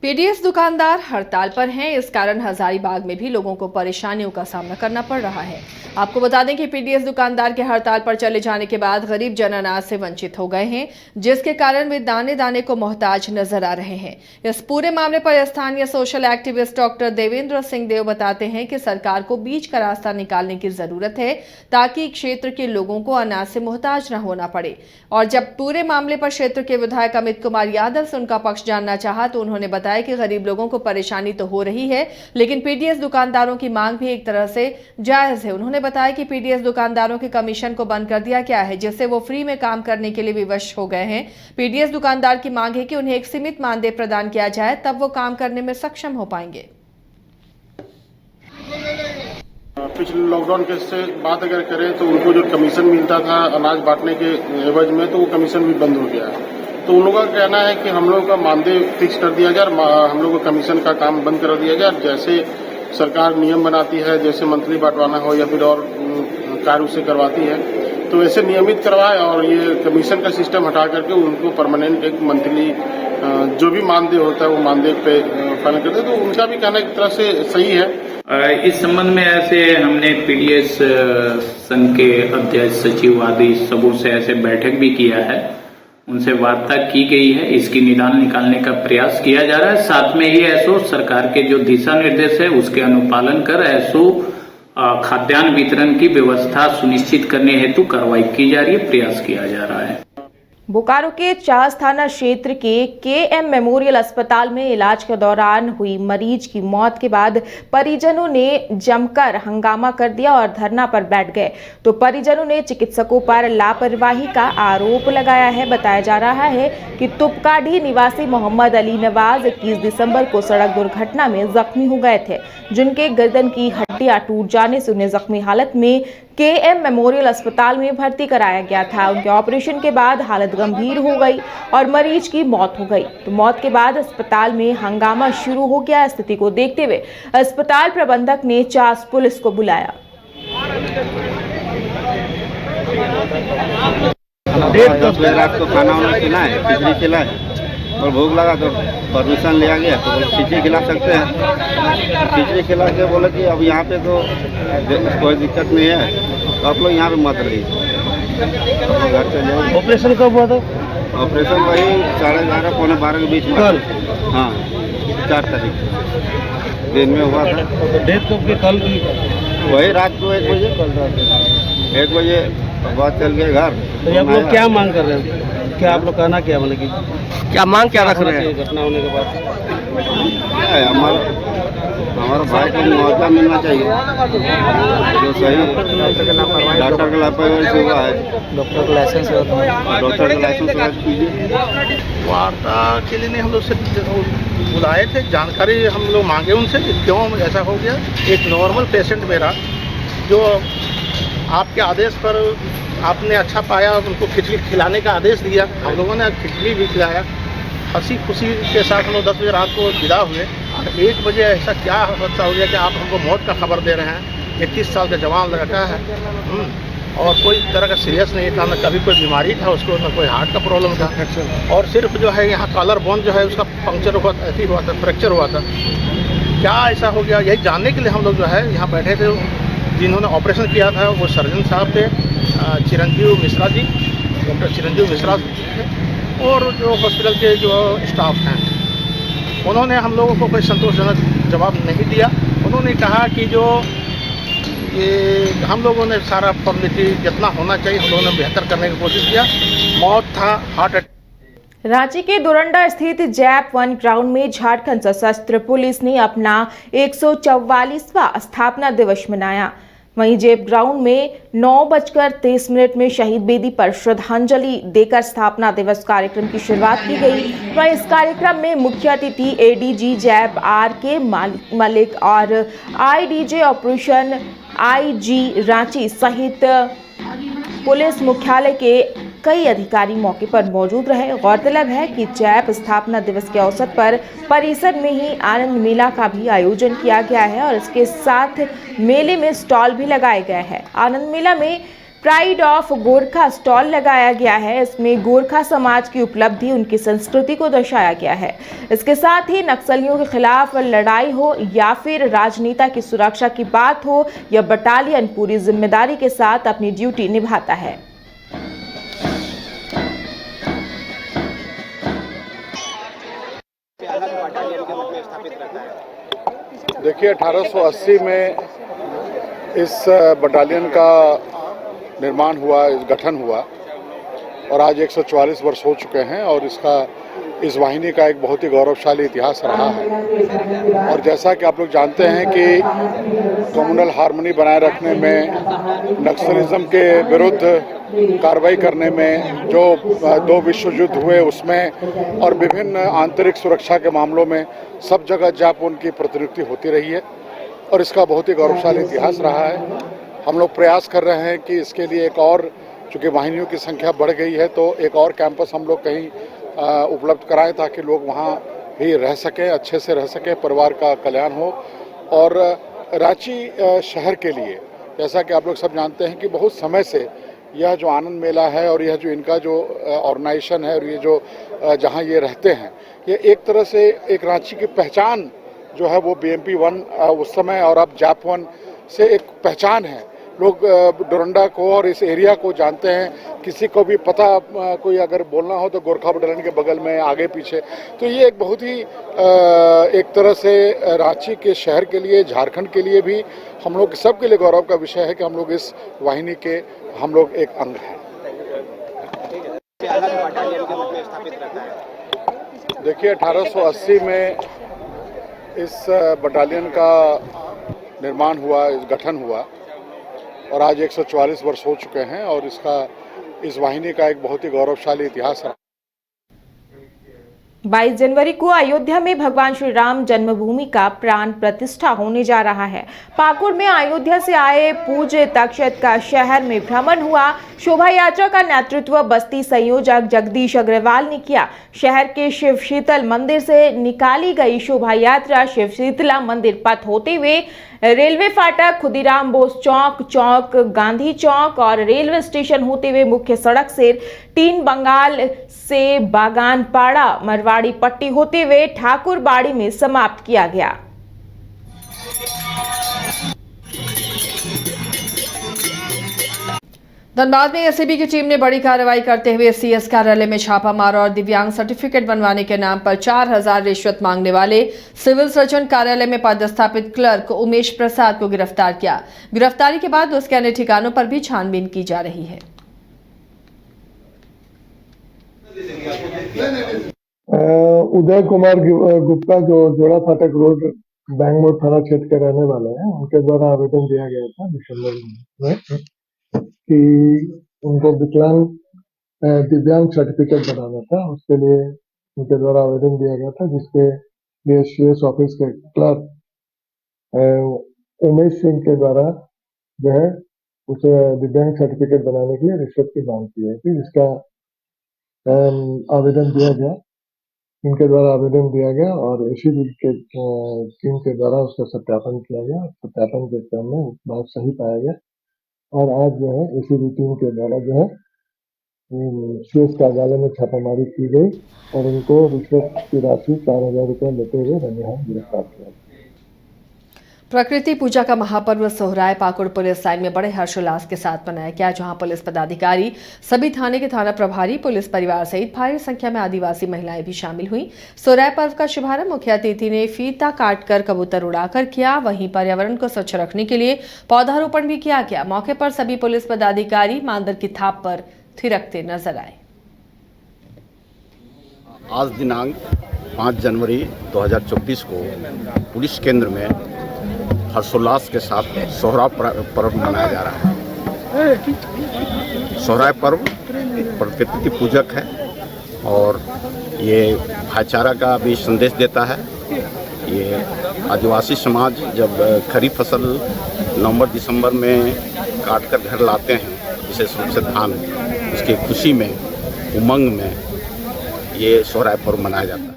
PDS दुकानदार हड़ताल पर हैं। इस कारण हजारीबाग में भी लोगों को परेशानियों का सामना करना पड़ रहा है। आपको बता दें कि पीडीएस दुकानदार के हड़ताल पर चले जाने के बाद गरीब जन अनाज से वंचित हो गए हैं, जिसके कारण वे दाने दाने को मोहताज नजर आ रहे हैं। इस पूरे मामले पर स्थानीय social activist doctor Devendra Singh Dev बताते हैं कि सरकार को बीच का रास्ता निकालने की जरूरत है, ताकि क्षेत्र के लोगों को अनाज से मोहताज न होना पड़े। और जब पूरे मामले पर क्षेत्र के विधायक अमित कुमार यादव से उनका पक्ष जानना चाहा तो उन्होंने बताया कि गरीब लोगों को परेशानी तो हो रही है, लेकिन पीडीएस दुकानदारों की मांग भी एक तरह से जायज है। उन्होंने बताया कि पीडीएस दुकानदारों के कमीशन को बंद कर दिया गया है, जिससे वो फ्री में काम करने के लिए विवश हो गए हैं। पीडीएस दुकानदार की मांग है कि उन्हें एक सीमित मानदेय प्रदान किया जाए, तब वो काम करने में सक्षम हो पाएंगे। पिछले लॉकडाउन के से बात अगर करें तो उनको जो कमीशन मिलता था अनाज बांटने के एवज में, तो वो कमीशन भी बंद हो गया है। तो उन लोगों का कहना है कि हम लोगों का मानदेय फिक्स कर दिया जाए, हम लोगों को कमीशन का काम बंद कर दिया जाए। जैसे सरकार नियम बनाती है, जैसे मंथली बांटवाना हो या फिर और कार्य उसे करवाती है, तो वैसे नियमित करवाए और ये कमीशन का सिस्टम हटा करके उनको परमानेंट एक मंथली जो भी मानदेय होता है वो मानदेय पे फाइनल करते हैं। तो उनका भी कहना एक तरह से सही है। इस संबंध में ऐसे हमने पीडीएस संघ के अध्यक्ष, सचिव आदि सबों से ऐसे बैठक भी किया है, उनसे वार्ता की गई है। इसकी निदान निकालने का प्रयास किया जा रहा है। साथ में ही ऐसो सरकार के जो दिशा निर्देश है उसके अनुपालन कर ऐसो खाद्यान्न वितरण की व्यवस्था सुनिश्चित करने हेतु कार्रवाई की जा रही है, प्रयास किया जा रहा है। बोकारो के चास थाना क्षेत्र के केएम मेमोरियल अस्पताल में इलाज के दौरान हुई मरीज की मौत के बाद परिजनों ने जमकर हंगामा कर दिया और धरना पर बैठ गए। तो परिजनों ने चिकित्सकों पर लापरवाही का आरोप लगाया है। बताया जा रहा है कि तुपकाढ़ी निवासी मोहम्मद अली नवाज 21 दिसंबर को सड़क दुर्घटना में जख्मी हो गए थे, जिनके गर्दन की हड्डियां टूट जाने से उन्हें जख्मी हालत में केएम मेमोरियल अस्पताल में भर्ती कराया गया था। उनके ऑपरेशन के बाद हालत गंभीर हो गई और मरीज की मौत हो गई। तो मौत के बाद अस्पताल में हंगामा शुरू हो गया। स्थिति को देखते हुए अस्पताल प्रबंधक ने चास पुलिस को बुलाया। रात को खाना वाना खिला है, खिचड़ी खिला है और भूख लगा तो परमिशन लिया गया तो खिचड़ी खिला सकते हैं। खिचड़ी खिला के बोले कि अब यहाँ पे तो कोई दिक्कत नहीं है, तो आप लोग यहाँ पे मत रहिए, घर चले। ऑपरेशन कब हुआ था? ऑपरेशन वही 11:30 पौने 12 के बीच में। हाँ, 4 तारीख दिन में हुआ था। डेथ कब की? कल की? वही रात को 1 बजे। कल रात 1 बजे बाद चल गए घर। तो आप लोग क्या मांग कर रहे हैं? क्या आप लोग कहना क्या, मतलब कि क्या मांग क्या रख रहे हैं? घटना होने के बाद हमारा भाई को मुआवजा मिलना चाहिए, जो सही डॉक्टर का लापरवाही से हुआ है। डॉक्टर का लाइसेंस कीजिए। वार्ता के लिए हम लोग से बुलाए थे, जानकारी हम लोग मांगे उनसे कि क्यों ऐसा हो गया। एक नॉर्मल पेशेंट मेरा जो आपके आदेश पर आपने अच्छा पाया, उनको खिचड़ी खिलाने का आदेश दिया, हम लोगों ने खिचड़ी भी खिलाया। हंसी खुशी के साथ हम लोग 10 बजे रात को विदा हुए और 1 बजे ऐसा क्या हादसा हो गया कि आप हमको मौत का खबर दे रहे हैं। 31 साल का जवान लड़का है और कोई तरह का सीरियस नहीं था, न कभी कोई बीमारी था उसको, न कोई हार्ट का प्रॉब्लम था, और सिर्फ जो है यहाँ कॉलर बोन जो है उसका पंक्चर हुआ था, हुआ था, फ्रैक्चर हुआ था। क्या ऐसा हो गया, यही जानने के लिए हम लोग जो है यहाँ बैठे थे। जिन्होंने ऑपरेशन किया था वो सर्जन साहब थे, चिरंजीव मिश्रा जी, डॉक्टर चिरंजीव मिश्रा थे, और जो हॉस्पिटल के जो स्टाफ हैं उन्होंने हम लोगों को कोई संतोषजनक जवाब नहीं दिया। उन्होंने कहा कि जो ये हम लोगों ने सारा फॉर्मेलिटी जितना होना चाहिए हम लोगों ने बेहतर करने की कोशिश किया। मौत था हार्ट अटैक। रांची के डोरंडा स्थित जैप 1 ग्राउंड में झारखंड सशस्त्र पुलिस ने अपना 144वां स्थापना दिवस मनाया। वहीं जेप ग्राउंड में 9:30 में शहीद बेदी पर श्रद्धांजलि देकर स्थापना दिवस कार्यक्रम की शुरुआत की गई। वहीं इस कार्यक्रम में मुख्य अतिथि एडीजी जैप RK मलिक और IDJ ऑपरेशन IG रांची सहित पुलिस मुख्यालय के कई अधिकारी मौके पर मौजूद रहे। गौरतलब है कि जैप स्थापना दिवस के अवसर पर परिसर में ही आनंद मेला का भी आयोजन किया गया है और इसके साथ मेले में स्टॉल भी लगाए गए हैं। आनंद मेला में प्राइड ऑफ गोरखा स्टॉल लगाया गया है। इसमें गोरखा समाज की उपलब्धि, उनकी संस्कृति को दर्शाया गया है। इसके साथ ही नक्सलियों के खिलाफ लड़ाई हो या फिर राजनीति की सुरक्षा की बात हो, यह बटालियन पूरी जिम्मेदारी के साथ अपनी ड्यूटी निभाता है। देखिए 1880 में इस बटालियन का निर्माण हुआ, गठन हुआ और आज 144 वर्ष हो चुके हैं और इस वाहिनी का एक बहुत ही गौरवशाली इतिहास रहा है। और जैसा कि आप लोग जानते हैं कि कम्युनल हार्मनी बनाए रखने में, नक्सलिज्म के विरुद्ध कार्रवाई करने में, जो 2 विश्व युद्ध हुए उसमें और विभिन्न आंतरिक सुरक्षा के मामलों में सब जगह जापुन की प्रतिनियुक्ति होती रही है और इसका बहुत ही गौरवशाली इतिहास रहा है। हम लोग प्रयास कर रहे हैं कि इसके लिए एक और, चूँकि वाहिनियों की संख्या बढ़ गई है, तो एक और कैंपस हम लोग कहीं उपलब्ध कराएं ताकि लोग वहाँ भी रह सकें, अच्छे से रह सकें, परिवार का कल्याण हो। और रांची शहर के लिए, जैसा कि आप लोग सब जानते हैं कि बहुत समय से यह जो आनंद मेला है और यह जो इनका जो ऑर्गेनाइजेशन है और ये जो जहाँ ये रहते हैं, ये एक तरह से एक रांची की पहचान जो है वो BMP 1 उस समय और अब JAP 1 से एक पहचान है। लोग डोरंडा को और इस एरिया को जानते हैं। किसी को भी पता, कोई अगर बोलना हो तो गोरखा बटालियन के बगल में, आगे पीछे। तो ये एक बहुत ही एक तरह से रांची के शहर के लिए, झारखंड के लिए भी, हम लोग सब के लिए गौरव का विषय है कि हम लोग इस वाहिनी के हम लोग एक अंग हैं। देखिए 1880 में इस बटालियन का निर्माण हुआ, गठन हुआ और आज 144 वर्ष हो चुके हैं और इस वाहिनी का एक बहुत ही गौरवशाली इतिहास है। 22 जनवरी को अयोध्या में भगवान श्री राम जन्मभूमि का प्राण प्रतिष्ठा होने जा रहा है। पाकुड़ में अयोध्या से आए पूज्य तक्षत का शहर में भ्रमण हुआ। शोभा यात्रा का नेतृत्व बस्ती संयोजक जगदीश अग्रवाल ने किया। शहर के शिव शीतल मंदिर से निकाली गई शोभा यात्रा शिव शीतला मंदिर पथ होते हुए रेलवे फाटक, खुदीराम बोस चौक, गांधी चौक और रेलवे स्टेशन होते हुए मुख्य सड़क से टीन बंगाल से बागानपाड़ा मरवाड़ी पट्टी होते हुए ठाकुरबाड़ी में समाप्त किया गया। धनबाद में एसीबी की टीम ने बड़ी कार्रवाई करते हुए CS कार्यालय में छापा मारा और दिव्यांग सर्टिफिकेट बनवाने के नाम पर 4000 रिश्वत मांगने वाले सिविल सर्जन कार्यालय में पदस्थापित क्लर्क उमेश प्रसाद को गिरफ्तार किया। गिरफ्तारी के बाद उसके अन्य ठिकानों पर भी छानबीन की जा रही है। उदय कुमार गुप्ता जो जोड़ा फाटक रोड बैंगमोर थाना क्षेत्र के रहने वाले हैं, उनके द्वारा आवेदन दिया गया था दिसंबर में कि उनको विकलांग दिव्यांग सर्टिफिकेट बनाना था। उसके लिए उनके द्वारा आवेदन दिया गया था, जिसके लिए CS ऑफिस के क्लर्क उमेश सिंह के द्वारा जो है उसे दिव्यांग सर्टिफिकेट बनाने के लिए रिश्वत की मांग की है। जिसका आवेदन दिया गया, इनके द्वारा आवेदन दिया गया और एसीबी के टीम के द्वारा उसका सत्यापन किया गया। सत्यापन के क्रम में बात सही पाया गया और आज जो है एसीबी टीम के द्वारा जो है CS कार्यालय में छापामारी की गई और उनको रिश्वत की राशि 4000 रुपये लेते हुए रंगे हाथ गिरफ्तार किया। प्रकृति पूजा का महापर्व सोहराय पाकुड़ पुलिस लाइन में बड़े हर्षोल्लास के साथ मनाया गया, जहां पुलिस पदाधिकारी, सभी थाने के थाना प्रभारी, पुलिस परिवार सहित भारी संख्या में आदिवासी महिलाएं भी शामिल हुई। सोहराय पर्व का शुभारंभ मुख्य अतिथि ने फीता काटकर कबूतर उड़ाकर किया। वहीं पर्यावरण को स्वच्छ रखने के लिए पौधारोपण भी किया गया। मौके पर सभी पुलिस पदाधिकारी मांदर की थाप पर थिरकते नजर आए। आज दिनांक 5 जनवरी 2024 को पुलिस केंद्र में हर्षोल्लास के साथ सोहराय पर्व मनाया जा रहा है। सोहराय पर्व प्रकृति पूजक है और ये भाईचारा का भी संदेश देता है। ये आदिवासी समाज जब खरीफ फसल नवंबर दिसंबर में काट कर घर लाते हैं, विशेष रूप से धान, उसकी खुशी में, उमंग में ये सोहराय पर्व मनाया जाता है।